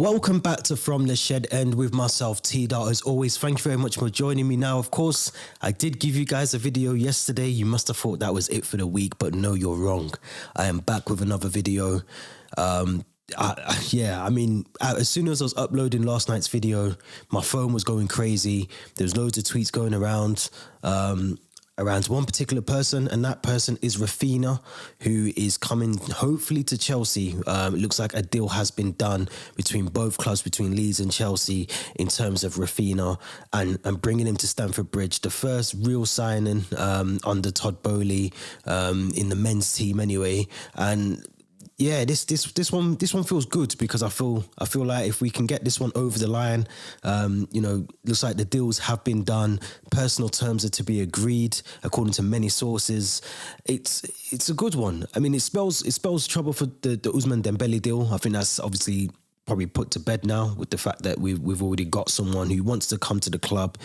Welcome back to From the Shed End with myself, T.Dot. As always, thank you very much for joining me. Now, of course, I did give you guys a video yesterday. You must have thought that was it for the week, but no, you're wrong. I am back with another video. As soon as I was uploading last night's video, my phone was going crazy. There's loads of tweets going around one particular person, and that person is Raphinha, who is coming hopefully to Chelsea. It looks like a deal has been done between both clubs, between Leeds and Chelsea, in terms of Raphinha and bringing him to Stamford Bridge. The first real signing under TODD in the men's team anyway. And yeah, this one feels good because I feel like if we can get this one over the line, looks like the deals have been done. Personal terms are to be agreed according to many sources. It's a good one. I mean, it spells trouble for the Ousmane Dembele deal. I think that's obviously probably put to bed now with the fact that we've already got someone who wants to come to the club,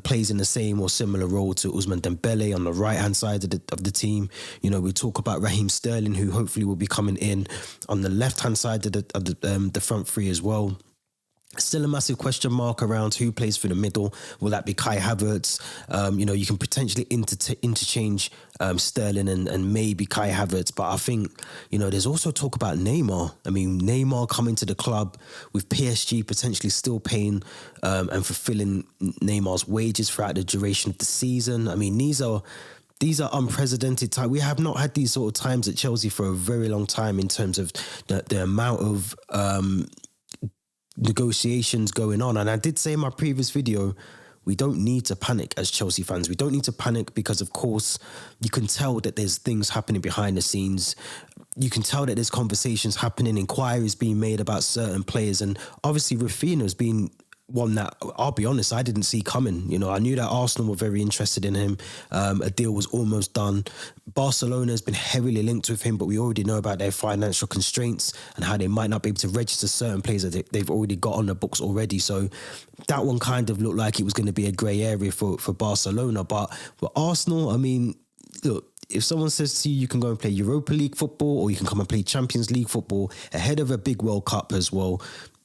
plays in the same or similar role to Ousmane Dembele on the right-hand side of the team. You know, we talk about Raheem Sterling, who hopefully will be coming in on the left-hand side of the front three as well. Still a massive question mark around who plays for the middle. Will that be Kai Havertz? You can potentially interchange Sterling and maybe Kai Havertz. But I think, there's also talk about Neymar. I mean, Neymar coming to the club with PSG potentially still paying and fulfilling Neymar's wages throughout the duration of the season. I mean, these are unprecedented times. We have not had these sort of times at Chelsea for a very long time in terms of the amount of negotiations going on. And I did say in my previous video, we don't need to panic as Chelsea fans. We don't need to panic because, of course, you can tell that there's things happening behind the scenes. You can tell that there's conversations happening, inquiries being made about certain players. And obviously Raphinha has been one that, I'll be honest, I didn't see coming. I knew that Arsenal were very interested in him. A deal was almost done. Barcelona has been heavily linked with him, but we already know about their financial constraints and how they might not be able to register certain players that they've already got on the books already. So that one kind of looked like it was going to be a grey area for Barcelona. But for Arsenal, I mean, look, if someone says to you, you can go and play Europa League football or you can come and play Champions League football ahead of a big World Cup as well,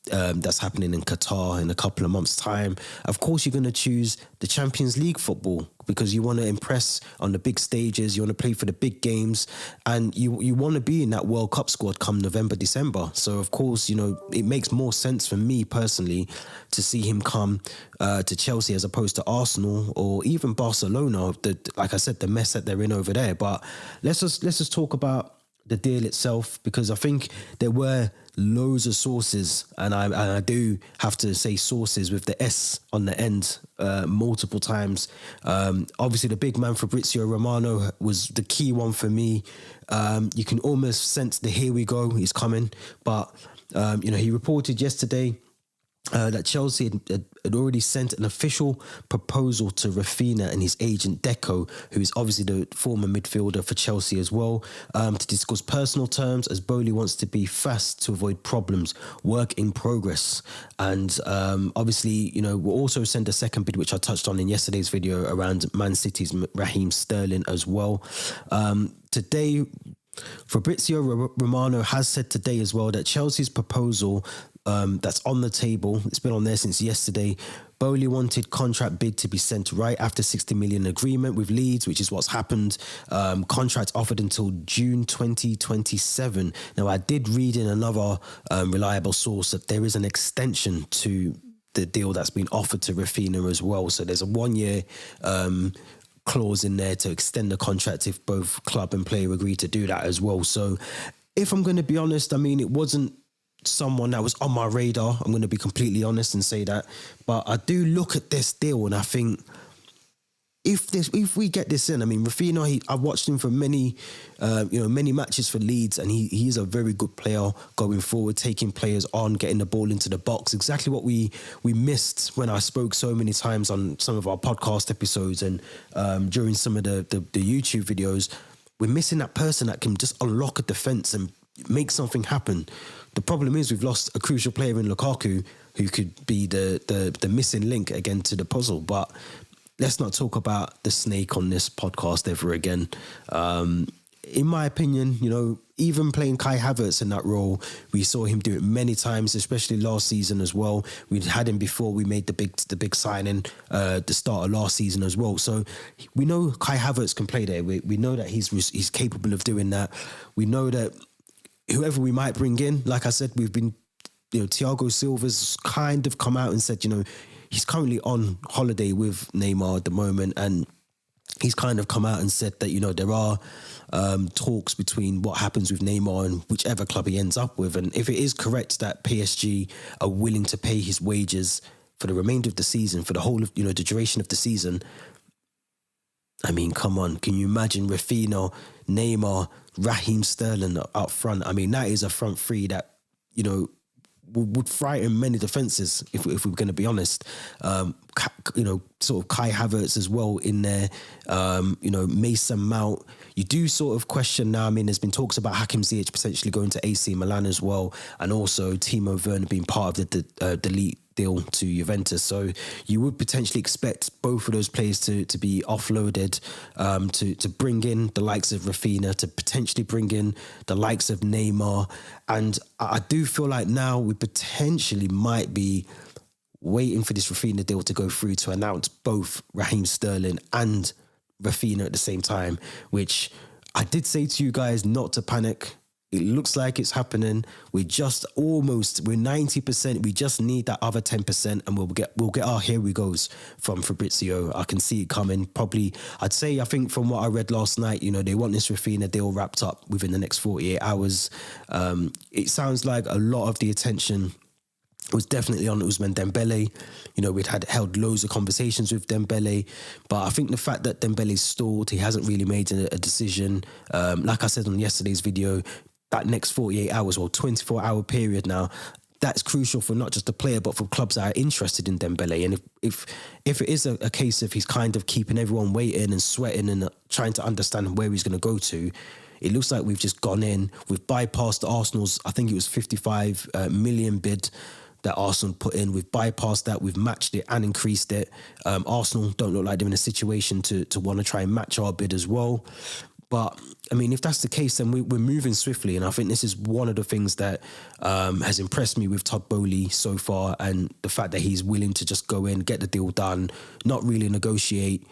that's happening in Qatar in a couple of months' time, of course you're going to choose the Champions League football because you want to impress on the big stages, you want to play for the big games, and you want to be in that World Cup squad come November, December. So of course, it makes more sense for me personally to see him come to Chelsea as opposed to Arsenal or even Barcelona. Like I said, the mess that they're in over there. But let's just talk about the deal itself, because I think there were loads of sources, and I do have to say sources with the S on the end multiple times. Obviously, the big man Fabrizio Romano was the key one for me. You can almost sense the here we go, he's coming. But, he reported yesterday that Chelsea had already sent an official proposal to Raphinha and his agent Deco, who is obviously the former midfielder for Chelsea as well, to discuss personal terms, as BOEHLY wants to be fast to avoid problems, work in progress. And obviously, we'll also send a second bid, which I touched on in yesterday's video, around Man City's Raheem Sterling as well. Today, Fabrizio Romano has said today as well that Chelsea's proposal that's on the table, it's been on there since yesterday. BOEHLY wanted contract bid to be sent right after 60 million agreement with Leeds, which is what's happened. Contract offered until June 2027. Now, I did read in another reliable source that there is an extension to the deal that's been offered to Raphinha as well. So there's a 1 year clause in there to extend the contract if both club and player agree to do that as well. So if I'm going to be honest, I mean, it wasn't someone that was on my radar. I'm going to be completely honest and say that. But I do look at this deal and I think if we get this in, I mean, Raphinha, I've watched him for many matches for Leeds, and he is a very good player going forward, taking players on, getting the ball into the box. Exactly what we missed when I spoke so many times on some of our podcast episodes and during some of the YouTube videos. We're missing that person that can just unlock a defence and make something happen. The problem is we've lost a crucial player in Lukaku who could be the missing link again to the puzzle. But let's not talk about the snake on this podcast ever again. in my opinion, you know, even playing Kai Havertz in that role, we saw him do it many times, especially last season as well. We'd had him before we made the big signing, the start of last season as well. So we know Kai Havertz can play there. We know that he's capable of doing that. We know that whoever we might bring in, like I said, we've been, you know, Thiago Silva's kind of come out and said, you know, he's currently on holiday with Neymar at the moment, and he's kind of come out and said that, you know, there are talks between what happens with Neymar and whichever club he ends up with. And if it is correct that PSG are willing to pay his wages for the remainder of the season, for the whole of, you know, the duration of the season, I mean, come on, can you imagine Raphinha, Neymar, Raheem Sterling up front? I mean, that is a front three that, you know, would frighten many defences, if we're going to be honest. You know, sort of Kai Havertz as well in there. You know, Mason Mount. You do sort of question now. I mean, there's been talks about Hakim Ziyech potentially going to AC Milan as well, and also Timo Werner being part of the delete deal to Juventus. So you would potentially expect both of those players to be offloaded, to bring in the likes of Raphinha, to potentially bring in the likes of Neymar. And I do feel like now we potentially might be waiting for this Raphinha deal to go through to announce both Raheem Sterling and Raphinha at the same time, which I did say to you guys not to panic. It looks like it's happening. We're 90%. We just need that other 10%, and we'll get our here we goes from Fabrizio. I can see it coming. Probably, I think from what I read last night, you know, they want this Raphinha deal wrapped up within the next 48 hours. It sounds like a lot of the attention was definitely on Ousmane Dembele. You know, we'd held loads of conversations with Dembele, but I think the fact that Dembele's stalled, he hasn't really made a decision. Like I said on yesterday's video, that next 48 hours or 24-hour period now, that's crucial for not just the player, but for clubs that are interested in Dembele. And if it is a case of he's kind of keeping everyone waiting and sweating and trying to understand where he's going to go to, it looks like we've just gone in, we've bypassed Arsenal's, I think it was 55 million bid that Arsenal put in. We've bypassed that, we've matched it and increased it. Arsenal don't look like they're in a situation to want to try and match our bid as well. But, I mean, if that's the case, then we're moving swiftly. And I think this is one of the things that has impressed me with Todd Boehly so far, and the fact that he's willing to just go in, get the deal done, not really negotiate.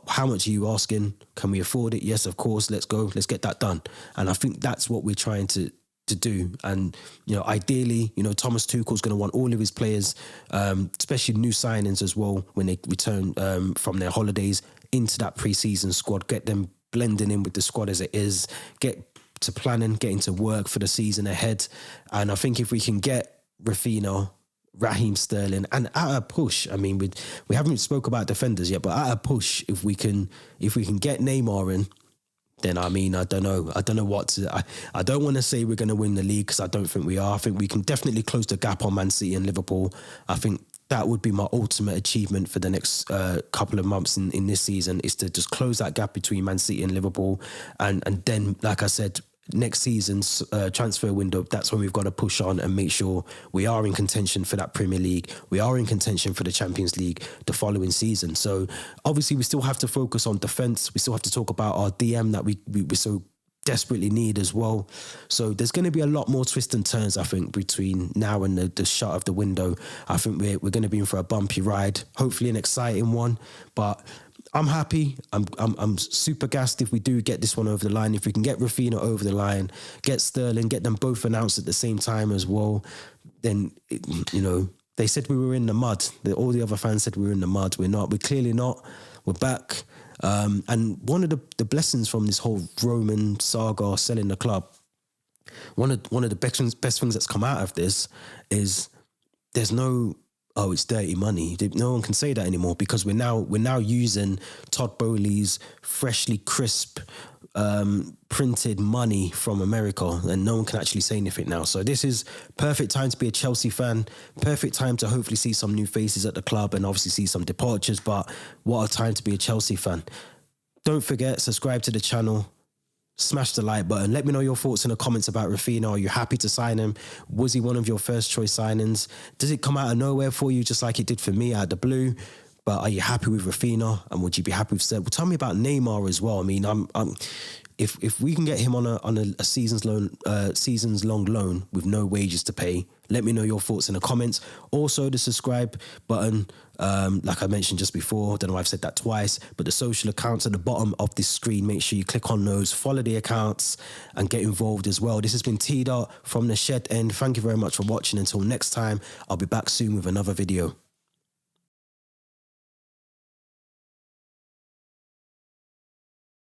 How much are you asking? Can we afford it? Yes, of course. Let's go. Let's get that done. And I think that's what we're trying to do. And, you know, ideally, you know, Thomas Tuchel's going to want all of his players, especially new signings as well, when they return from their holidays, into that pre-season squad, get them blending in with the squad as it is, get to planning, getting to work for the season ahead. And I think if we can get Raphinha, Raheem Sterling, and at a push, I mean, we haven't spoke about defenders yet, but at a push, if we can get Neymar in, then I mean, I don't know what to. I don't want to say we're going to win the league, because I don't think we are. I think we can definitely close the gap on Man City and Liverpool. I think that would be my ultimate achievement for the next couple of months in this season, is to just close that gap between Man City and Liverpool. And then, like I said, next season's transfer window, that's when we've got to push on and make sure we are in contention for that Premier League. We are in contention for the Champions League the following season. So obviously we still have to focus on defence. We still have to talk about our DM that we so desperately need as well. So there's going to be a lot more twists and turns, I think, between now and the shut of the window. I think we're going to be in for a bumpy ride, hopefully an exciting one, but I'm happy. I'm super gassed if we do get this one over the line. If we can get Raphinha over the line, get Sterling, get them both announced at the same time as well, then, you know, they said we were in the mud. All the other fans said we were in the mud. We're not. We're clearly not. We're back. And one of the blessings from this whole Roman saga selling the club, one of the best things that's come out of this is there's no, oh, it's dirty money. No one can say that anymore, because we're now using Todd Boehly's freshly crisp printed money from America, and no one can actually say anything now. So this is perfect time to be a Chelsea fan, perfect time to hopefully see some new faces at the club and obviously see some departures, but what a time to be a Chelsea fan. Don't forget, subscribe to the channel, smash the like button. Let me know your thoughts in the comments about Raphinha. Are you happy to sign him? Was he one of your first choice signings? Does it come out of nowhere for you, just like it did for me out of the blue? But are you happy with Raphinha? And would you be happy with Seb? Well, tell me about Neymar as well. I mean, if we can get him on a season's long loan with no wages to pay, let me know your thoughts in the comments. Also, the subscribe button, like I mentioned just before, I don't know why I've said that twice, but the social accounts at the bottom of this screen, make sure you click on those, follow the accounts, and get involved as well. This has been T.Dot from the Shed End. Thank you very much for watching. Until next time, I'll be back soon with another video.